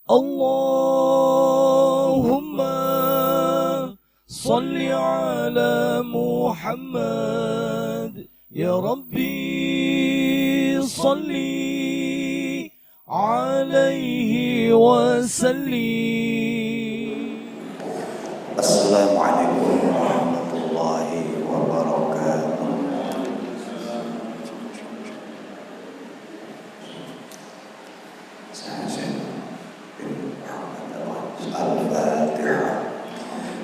Allahumma salli ala Muhammad. Ya Rabbi salli alaihi wa sallim. Assalamualaikum warahmatullahi wabarakatuh. Al-Fatihah.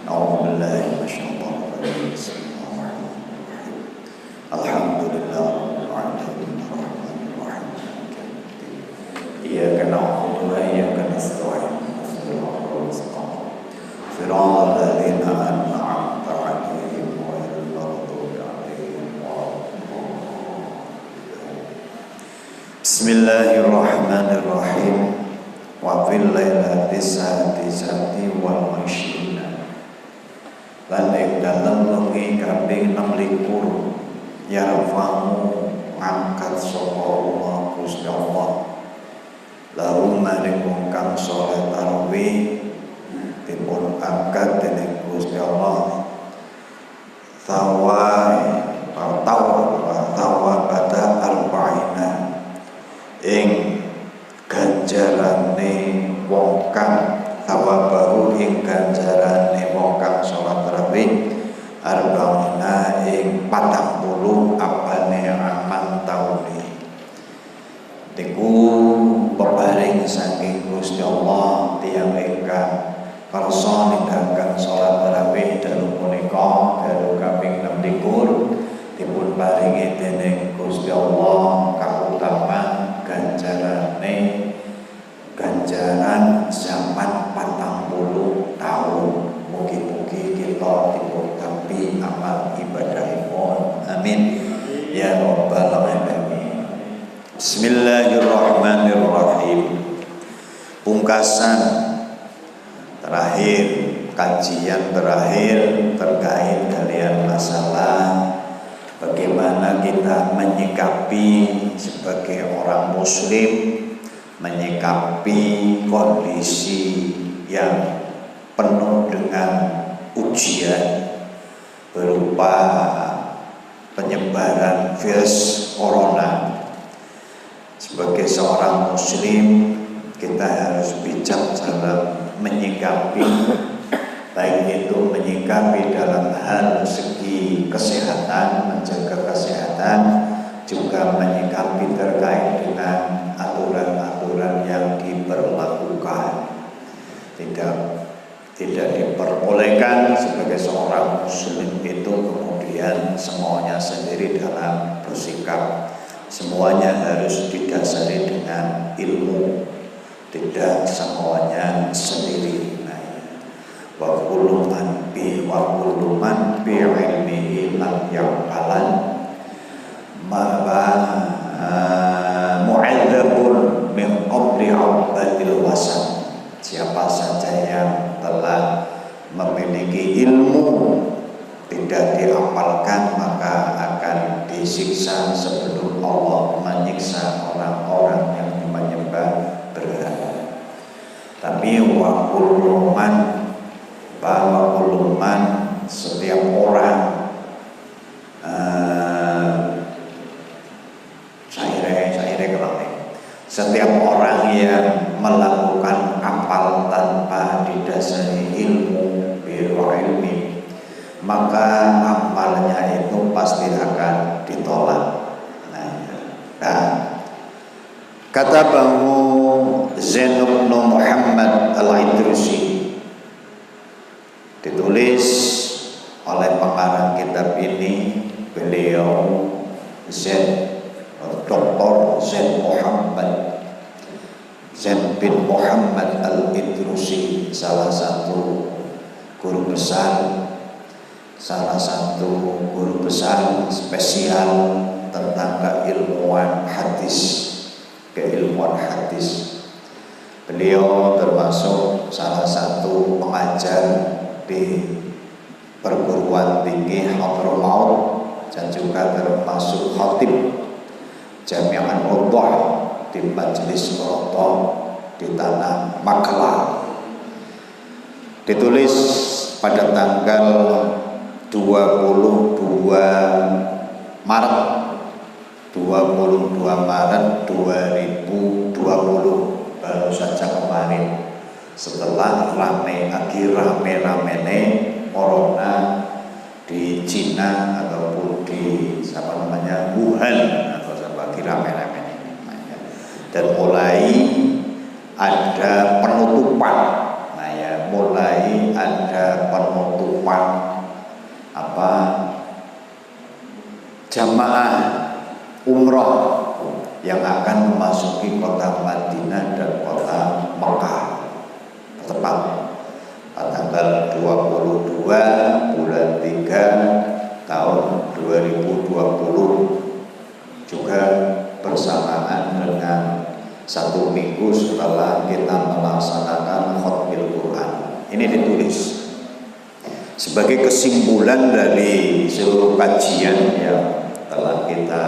A'udzubillahi minasyaitonir rajim. Bismillahirrahmanirrahim. Alhamdulillahirabbil alamin arrahmanir rahim. Iyyaka na'budu wa iyyaka nasta'in. Shiratal ladzina an'amta 'alaihim ghairil maghdubi 'alaihim waladdallin. Bismillahirrahmanirrahim. Wa fil lailati sa'ati wal masyina. Lan ing dalem wengi kaping 26 yarfamu ngangkat sapa Allah Gusti Allah lalu maring wong kang salat tarawih dipun angkat dening Gusti Allah tawa pada al-ba'ina ing ganjarane wong kang tawabahu ing ganjarane wong kang salat tarawih arba'ina ing 40 apane aman taune niku peparing saking Gusti Allah tiyang ingkang kersa nindakaken salat tarawih dalu punika dalu kaping 26 dipun paringi dening Gusti Allah kautaman ganjaran zaman 40 tahun. Mugi-mugi kita dipun tampi amal ibadahipun. Amin ya rabbal alamin. Bismillahirrahmanirrahim. Pungkasan terakhir, kajian terakhir terkait dengan masalah bagaimana kita menyikapi sebagai orang muslim, menyikapi kondisi yang penuh dengan ujian berupa penyebaran virus corona. Sebagai seorang muslim, kita harus bijak dalam menyikapi, baik itu menyikapi dalam hal segi kesehatan, menjaga kesehatan, juga menyikapi terkait dengan aturan-aturan yang diberlakukan. Tidak diperbolehkan sebagai seorang muslim itu kemudian semuanya sendiri dalam bersikap. Semuanya harus didasari dengan ilmu, tidak semuanya sendiri. Wa kullu man bi ilmihi lam yaqbalan mu'adzabun min qabli 'abadil wasan. Siapa saja yang telah memiliki ilmu tidak diamalkan maka akan disiksa sebelum Allah menyiksa orang-orang yang menyembah berhala. Tapi wa kullu man setiap orang setiap orang yang melakukan amal tanpa didasari ilmu ilmi, maka amalnya itu pasti akan ditolak. Kata Bahu Zain bin Muhammad Al-Idrusi, ditulis oleh pengarang kitab ini, beliau Dr. Zain bin Muhammad Al-Idrusi, salah satu guru besar spesial tentang keilmuan hadis. Beliau termasuk salah satu pengajar di perguruan tinggi Hadramaut dan juga termasuk khatib Jami'an Urdah di Majelis Roto di tanah Magelang. Ditulis pada tanggal 22 Maret 2020, baru saja kemarin, setelah rame-ramene corona di Cina ataupun di Wuhan atau lagi rame-ramene, dan mulai ada penutupan. Mulai ada penutupan jamaah umroh yang akan memasuki kota Madinah dan kota Mekah, tepat tanggal 22 bulan 3 tahun 2020, juga bersamaan dengan 1 minggu setelah kita melaksanakan Khatmil Quran. Ini ditulis sebagai kesimpulan dari seluruh kajian yang telah kita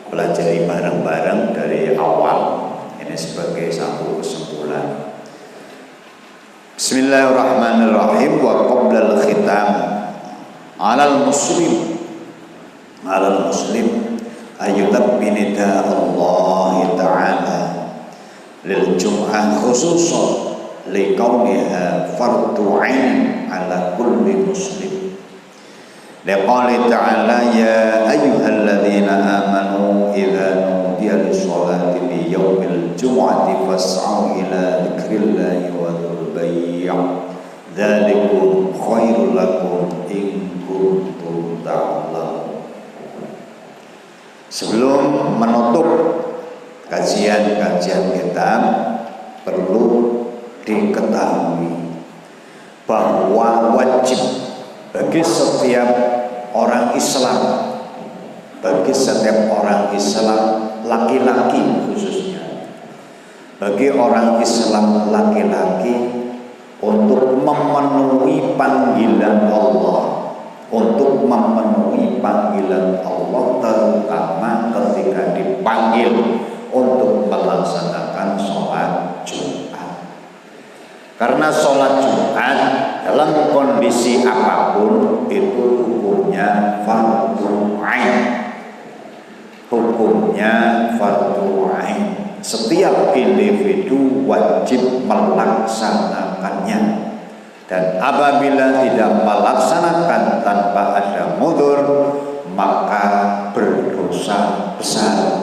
pelajari bareng-bareng dari awal. Ini sebagai satu kesimpulan. Bismillahirrahmanirrahim. Wa qablal khitam 'alal muslim ayyutabbi nida Allah ta'ala lil jum'ah khususan liqauniha fardu 'ain 'ala kulli muslim. Liqauli ta'ala ya ayyuhalladzina amanu idza nudiya lis-sholati li yaumil jum'ati fas'au ila dzikrillahi wa dzul bay' dzalikum khairul lakum in kuntum ta'lamun. Sebelum menutup kajian-kajian kita, perlu diketahui bahwa wajib bagi setiap orang Islam, laki-laki khususnya, bagi orang Islam laki-laki untuk memenuhi panggilan Allah, terutama ketika dipanggil untuk melaksanakan sholat Jumat. Karena sholat Jumat dalam kondisi apapun itu hukumnya fardu ain. Setiap individu wajib melaksanakannya, dan apabila tidak melaksanakan tanpa ada mudhur maka berdosa besar.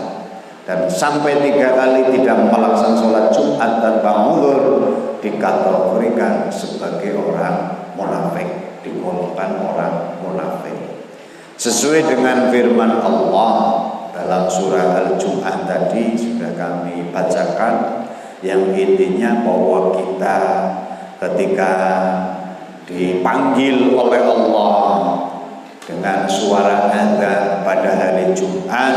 Dan sampai 3 kali tidak melaksanakan sholat Jumat tanpa mudhur dikategorikan sebagai orang munafik, digolongkan orang munafik. Sesuai dengan firman Allah dalam surah Al-Jum'ah tadi sudah kami bacakan, yang intinya bahwa kita ketika dipanggil oleh Allah dengan suara adzan pada hari Jumat,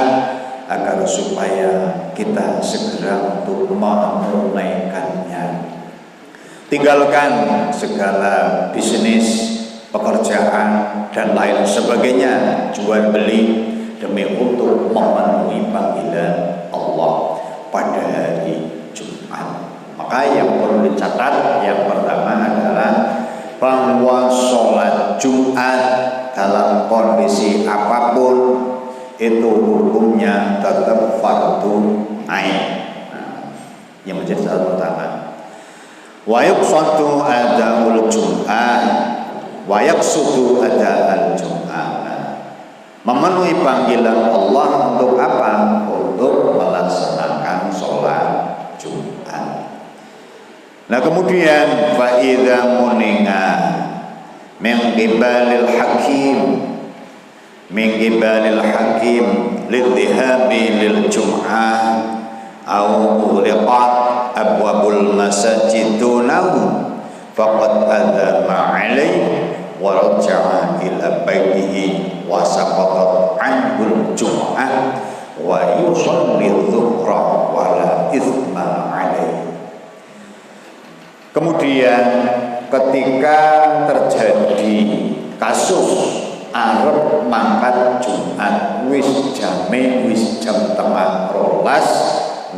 agar supaya kita segera untuk menunaikannya. Tinggalkan segala bisnis, pekerjaan dan lain sebagainya, jual beli, demi untuk memenuhi panggilan Allah pada hari Jumat. Maka yang perlu dicatat, yang pertama adalah bahwa sholat Jumat dalam kondisi apapun itu hukumnya tetap fardu ain. Yang menjadi syarat pertama. Wa yaqsudu adaul Jum'ah, wa yaqsudu ada'al Jum'ah. Memenuhi panggilan Allah untuk apa? Untuk melaksanakan sholat Jumat. Nah kemudian fa idza muninga min qibalil hakim lidhihabi lil jum'ah au uliqat abwabul masajid dunahu faqad adama alaihi wa raja'a ila baitihi wa saqatat anhul jum'ah wa yusalli dhuhra wa la ithma alaihi. Kemudian ketika terjadi kasus arep mangkat Jumat wis jam 12,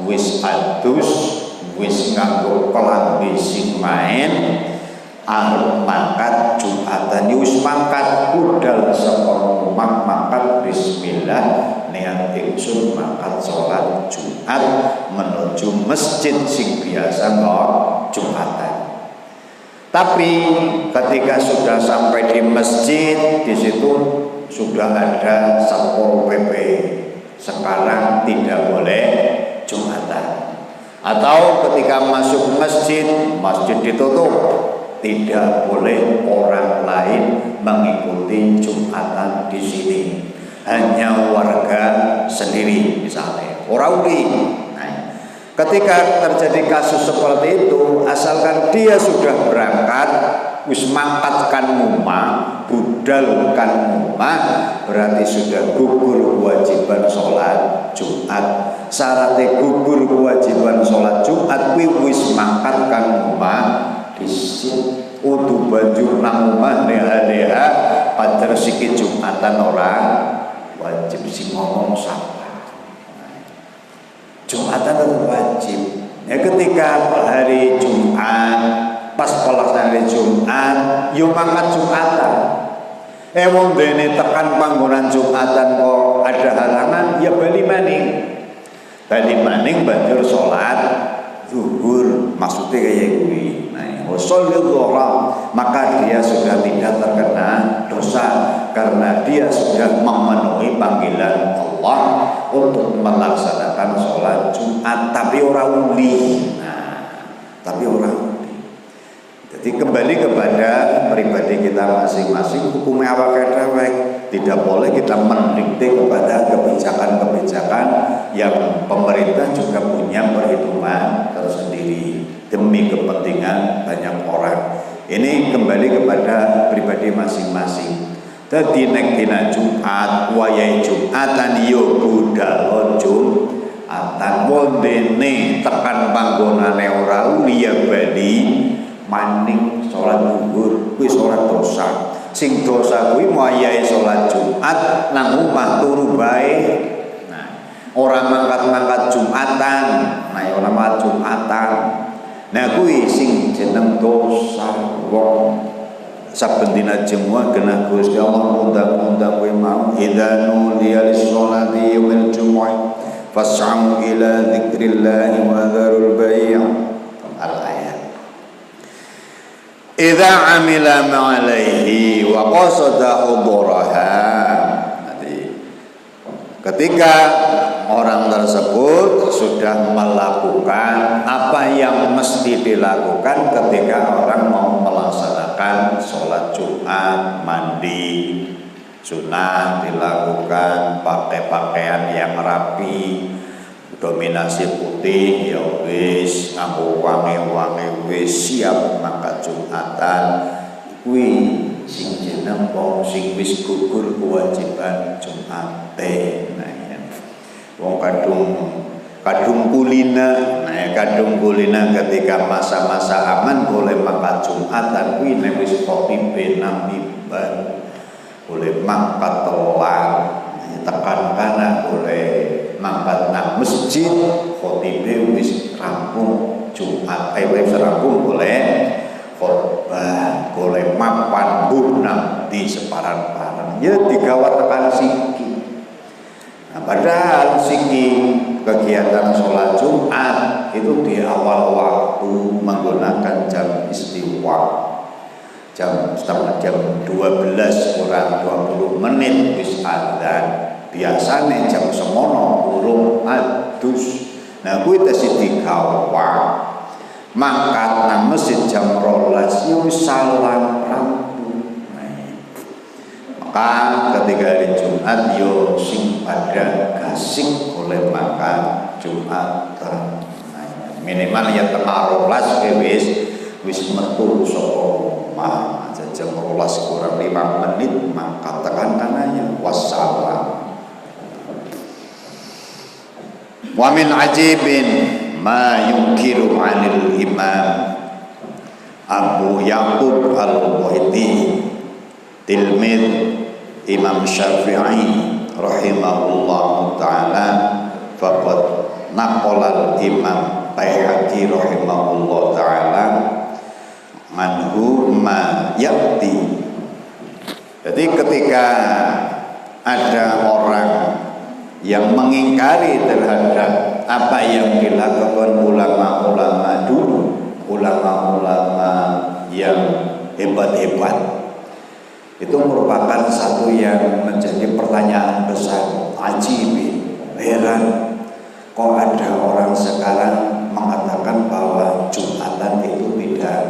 wis adus, wis nganggo kelambi sing main arep mangkat Jumatan wis mangkat budal saka omah mangkat bismillah niat ingsun mangkat salat Jumat menuju masjid sing biasa Jumatan. Tapi ketika sudah sampai di masjid, di situ sudah ada Satpol PP. Sekarang tidak boleh Jumatan. Atau ketika masuk masjid, masjid ditutup. Tidak boleh orang lain mengikuti Jumatan di sini. Hanya warga sendiri misalnya. Orang ketika terjadi kasus seperti itu, asalkan dia sudah berangkat, wis mangkatkan umah, budalkan umah, berarti sudah gugur kewajiban sholat Jumat. Syaratnya gugur kewajiban sholat Jumat, wis mangkatkan umah, disit udu banjur nang umah leha-leha, pacar sikit Jumatan orang wajib si ngomong sama. Jumatan itu wajib. Ya ketika hari Jumat, pas pelaksanaan hari Jumat, yo mangkat Jumatan. Wong dene tekan panggonan Jumatan kok ada halangan, ya bali maning. Bali maning banjur salat zuhur, maksudnya kayak kuwi. Nah, sholat zuhur, maka dia sudah tidak terkena dosa karena dia sudah memenuhi panggilan Allah untuk melaksanakan sholat Jumat, tapi orang uli. Tapi orang uli. Jadi kembali kepada pribadi kita masing-masing, hukumnya apa kata tidak boleh kita mendikte kepada kebijakan-kebijakan yang pemerintah juga punya perhitungan tersendiri demi kepentingan banyak orang. Ini kembali kepada pribadi masing-masing. Dadi nek dina Jumat wayahe Jumatan yo budal Jumatan wondene tekan panggonane ora liya bali maning salat zuhur kuwi salat dosa. Sing dosa kuwi wayahe salat Jumat nang omah turu bae. Nah, ora mangkat-mangkat Jumatan, nah ora mangkat Jumatan. Nah kuwi sing jeneng dosa wong saben dina Jumat kena Gusti Allah undang-undang kowe mau idza nudiya lis-sholati yaumil jumu'ah fas'au ila dzikrillah wa dzarul bai' al-ayat idza amila ma'alaihi wa qasada huduraha. Ketika orang tersebut sudah melakukan apa yang mesti dilakukan ketika orang mau melaksanakan sholat Jumat, mandi sunnah dilakukan, pakai pakaian yang rapi, dominasi putih, ya wis nganggo wangi-wangi wis siap mangkat Jumatan. Kuwi sing jeneng wong sing wis gugur kewajiban Jumat. Wong kadung kulina, kadung kulina ketika masa-masa aman boleh mangkat Jumatan kuwi nek wis khotibe nang mimbar boleh mangkat telan tekan kana boleh mangkat nang masjid khotibe wis rampung Jumat wis rampung boleh khotbah boleh mapan bunang di separan-paran ya digawat tekan siki. Nah, padahal siki kegiatan sholat Jumat itu di awal waktu menggunakan jam istiwa setengah jam 12 kurang 20 menit wis adzan. Biasane jam semono urung adus. Nah kuwi tesih digawat mangkat nang masjid jam 12 ya wis salam rampung. Maka ketika hari Jumat yo sing pada gasing oleh makan Jumatan. Minimal ya tengah 12 wis metu saka omah. Jam 12 kurang 5 menit mangkat tekan kananya wassalam. Wa min ajibin ma yunkiru 'anil imam Abu Yaqub al-Buhaiti tilmid Imam Syafi'i rahimahullah ta'ala faqad naqala al-imam Baihaqi rahimahullah taala manhu ma yakti. Jadi ketika ada orang yang mengingkari terhadap apa yang dilakukan ulama-ulama dulu, ulama-ulama yang hebat-hebat, itu merupakan satu yang menjadi pertanyaan besar. Ajib, heran, kok ada orang sekarang mengatakan bahwa Jumatan itu tidak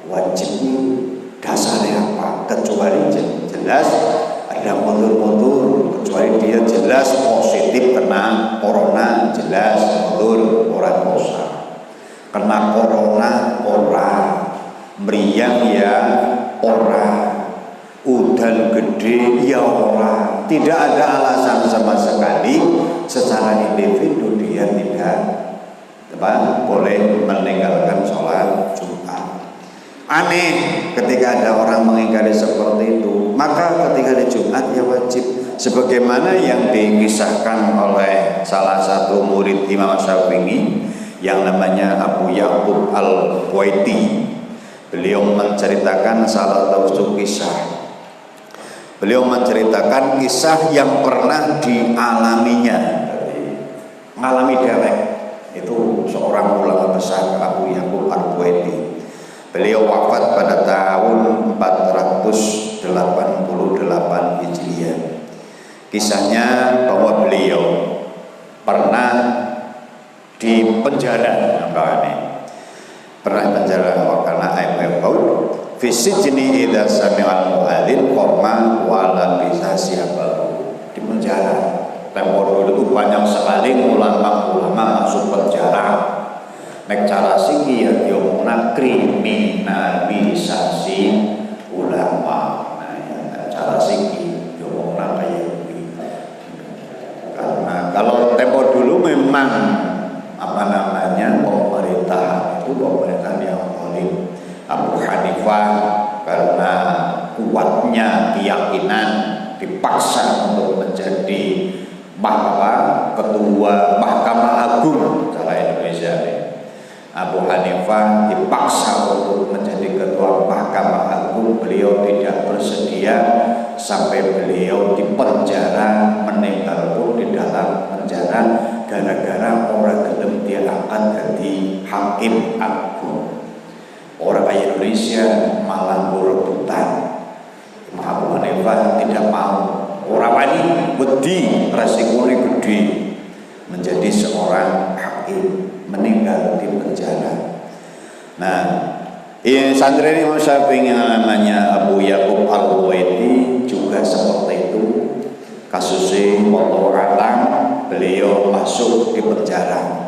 wajib. Dasarnya apa? Kecuali jelas ada mundur-mundur, kecuali dia jelas positif kena corona, jelas mundur orang dosa. Kena corona orang, meriang ya orang, udan gede ya orang. Tidak ada alasan sama sekali secara individu dia tidak boleh meninggalkan sholat Jumat. Aneh ketika ada orang mengingkari seperti itu. Maka ketika di Jumat ya wajib, sebagaimana yang dikisahkan oleh salah satu murid Imam Syafi'i yang namanya Abu Yaqub Al-Buaiti. Beliau menceritakan salah satu kisah. Beliau menceritakan kisah yang pernah dialaminya, mengalami dewek. Itu seorang ulama besar, Abu Yaqub Al-Buaiti. Beliau wafat pada tahun 488 Hijriah. Kisahnya bahwa beliau pernah di penjara, pernah penjara karena IMF fi sijni idza sami'al mu'adzin qama wa la bisa siapa di penjara. Tempo dulu itu banyak sekali ulama-ulama masuk penjara. Nek cara siki ya diomongna kriminalisasi ulama. Nah, ya, cara siki diomongna kayak gitu. Karena kalau tempo dulu memang pemerintahan yang zalim. Abu Hanifah karena kuatnya keyakinan dipaksa untuk menjadi ketua Mahkamah Agung cara Indonesia ini. Abu Hanifah dipaksa untuk menjadi ketua Mahkamah Agung. Beliau tidak bersedia sampai beliau dipenjara, meninggal pun di dalam penjara gara-gara orang gelem dia akan jadi hakim agung. Orang Indonesia malah berebutan. Abu Hanifah tidak mau. Orang ini wedi, resikonya gede menjadi seorang hakim, meninggal di penjara. Nah, santri Imam Syafi'i yang namanya Abu Yaqub Al-Buaiti juga seperti itu. Kasusnya wallahu a'lam, beliau masuk di penjara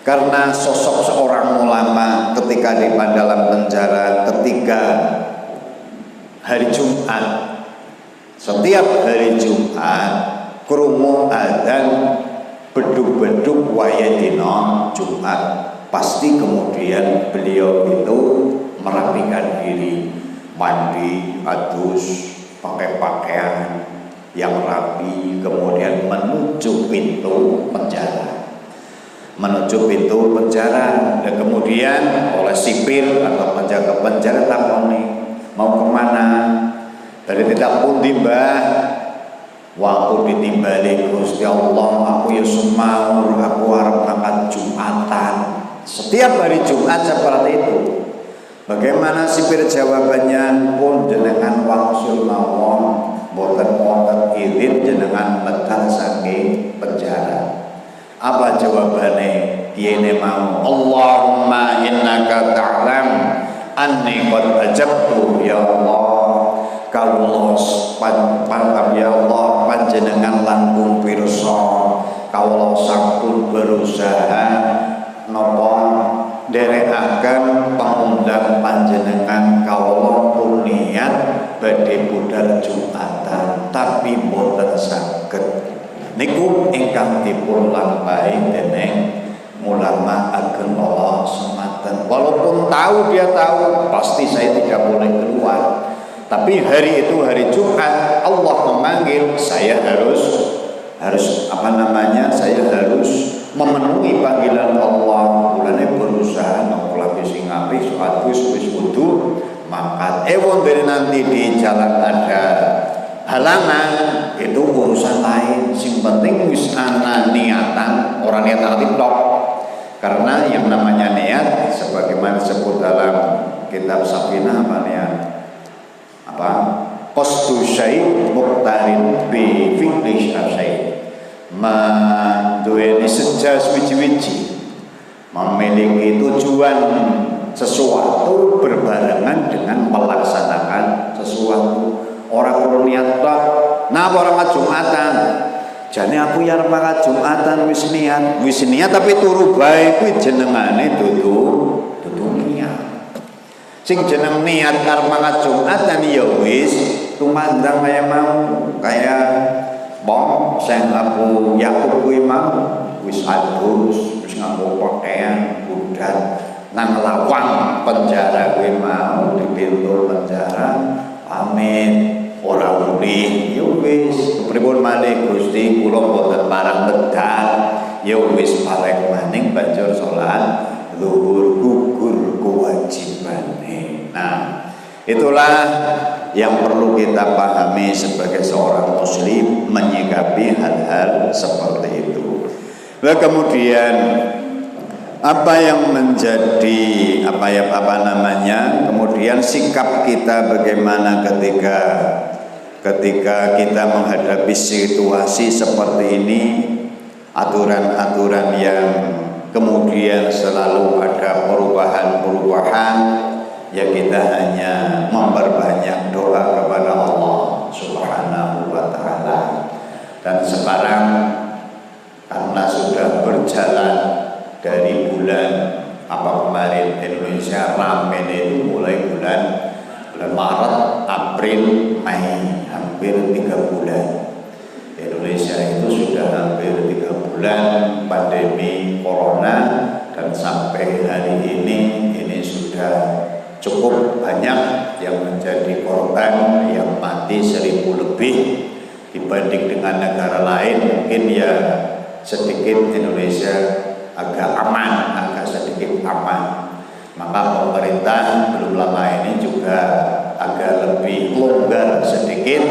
karena sosok seorang ulama ketika di dalam penjara. Ketika hari Jumat, setiap hari Jumat krungu adzan beduk-beduk waya dina Jumat, pasti kemudian beliau itu merapikan diri, mandi, adus, pakai pakaian yang rapi, kemudian menuju pintu penjara. Dan kemudian oleh sipir atau penjaga penjara takoni, mau kemana? Dari tidak pun timbah, waktu ditimbali Gusti Allah, aku ya semaur, aku harap makan Jumatan. Setiap hari Jumat seperti itu. Bagaimana sipir jawabannya? Pun jenengan wangsul mawon, boten wonten izin jenengan medal saking penjara. Apa jawabannya? Yene mau, Allahumma innaka ta'lam anni qad ajabtu ya Allah. Kaulah pantam ya Allah, panjenengan langkung pirsa, kaulah sampun berusaha napa nderekaken pangundang panjenengan, kaulah pun niat badhe budal Jumatan tapi boten saged. Niku ingkang dipun lampahi dening ulama ageng Allah sematen. Walaupun dia tahu pasti saya tidak boleh keluar, tapi hari itu hari Jumat Allah memanggil saya harus saya harus memenuhi panggilan Allah, mulane berusaha nolak sing apik suatu wis kudu mangkat. Wonten nanti di jalan ada halangan, itu urusan lain. Sing penting wis ana niatan, orang niat aktif tok. Karena yang namanya niat sebagaimana disebut dalam kitab Safinah apa niat? Apa? Qasdu syai' muqtarin bi fi'li syai'. Menduweni sejas wiji-wiji, memiliki tujuan sesuatu berbarengan dengan melaksanakan sesuatu. Orang perlu niat tok. Nah, orang Jumatan. Jane aku ya arep Jumatan wis niat tapi turu bae kuwi jenengane dudu niat. Sing jeneng niat arep Jumatan ya wis tumandang kaya mau kaya bom sing aku Yakub kuwi mau wis adus wis nganggo pakaian budal nang lawang penjara kuwi mau di pintu penjara pamit ora muni ya wis pripun malih Gusti kula mboten parang medal ya wis parek maning banjur salat zuhur gugur kewajibane. Nah, itulah yang perlu kita pahami sebagai seorang muslim menyikapi hal-hal seperti itu. Nah, kemudian apa yang menjadi kemudian sikap kita bagaimana ketika kita menghadapi situasi seperti ini, aturan-aturan yang kemudian selalu ada perubahan-perubahan, ya kita hanya memperbanyak doa kepada Allah Subhanahu wa ta'ala. Dan sekarang karena sudah berjalan dari bulan kemarin Indonesia ramen itu mulai bulan Maret, April, Mei, hampir 3 bulan. Indonesia itu sudah hampir 3 bulan pandemi corona, dan sampai hari ini sudah cukup banyak yang menjadi korban, yang mati 1000 lebih. Dibanding dengan negara lain mungkin ya sedikit Indonesia agak sedikit aman. Maka pemerintah belum lama ini juga agak lebih longgar sedikit.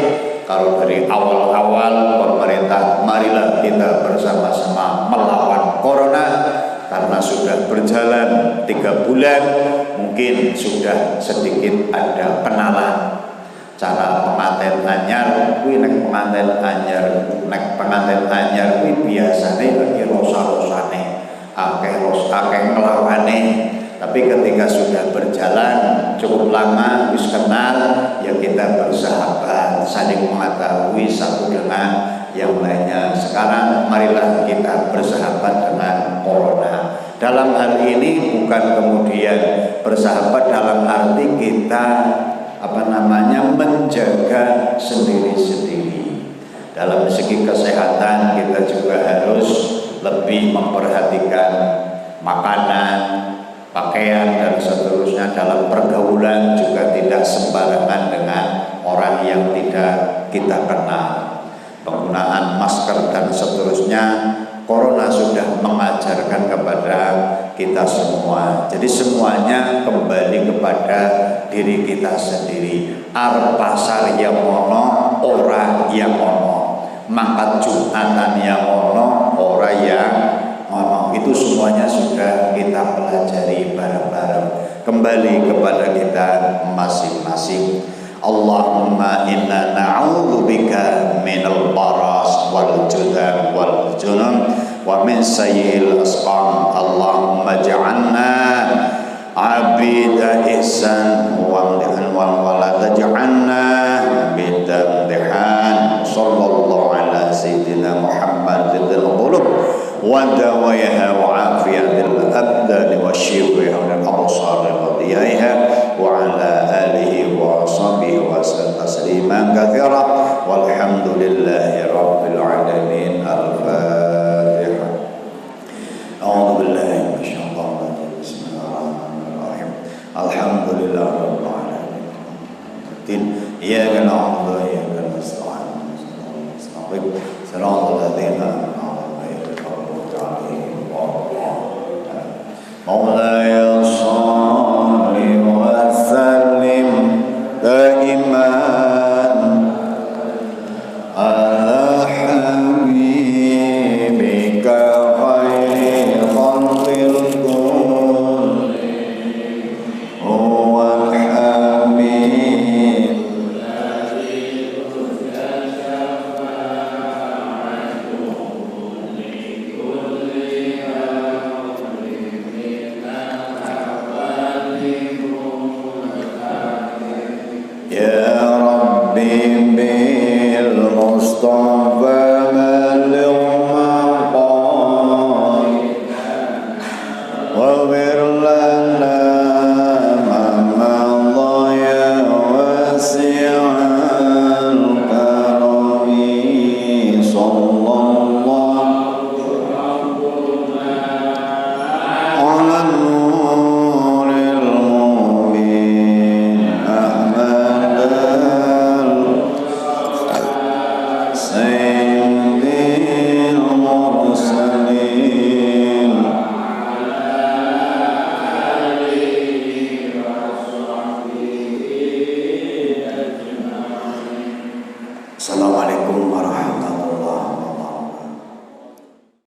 Kalau dari awal-awal pemerintah marilah kita bersama-sama melawan corona, karena sudah berjalan 3 bulan mungkin sudah sedikit ada kenalan cara pengantin anyar kuwi nek pengantin anyar kuwi biasane lagi rosa-rosane akeh nglawane, tapi ketika sudah berjalan cukup lama wis kenal ya kita bersahabat, saling mengetahui satu dengan yang lainnya. Sekarang marilah kita bersahabat dengan corona. Dalam hal ini bukan kemudian bersahabat dalam arti kita menjaga sendiri-sendiri. Dalam segi kesehatan kita juga harus lebih memperhatikan makanan, pakaian dan seterusnya. Dalam pergaulan juga tidak sembarangan dengan orang yang tidak kita kenal. Penggunaan masker dan seterusnya, corona sudah mengajarkan kepada kita semua. Jadi semuanya kembali kepada diri kita sendiri. Arep pasar yang ono, ora yang ono. Mangkat Jumatan yang ono, ora yang ono. Itu semuanya sudah kita pelajari bareng-bareng. Kembali kepada kita masing-masing. Allahumma inna na'udzubika minal baras wal judam wal junun wa min sayyi'il asqam. Allahumma ja'alna abida ihsan wa la taj'alna bidan dihan. Sallallahu ala sayyidina Muhammadil qulub wa dawayaha wa afiyatil abdan wa shifa'a lil absar wa diyaiha wa ala alihi wa sahbihi wa sallam tasliman katsira walhamdulillahi rabbil alamin. Al-Fatihah. A'udzu billahi minasyaitonir rajim. Bismillahirrahmanirrahim. Alhamdulillahi rabbil alamin. Iyyaka na'budu wa iyyaka nasta'in. Shiratal ladzina an'amta 'alaihim بالمصطفى بلغ مقام واغفر لنا ما مضى يا واسع الكرم صلى الله على النور المبين أحمد سيد المرسلين صلى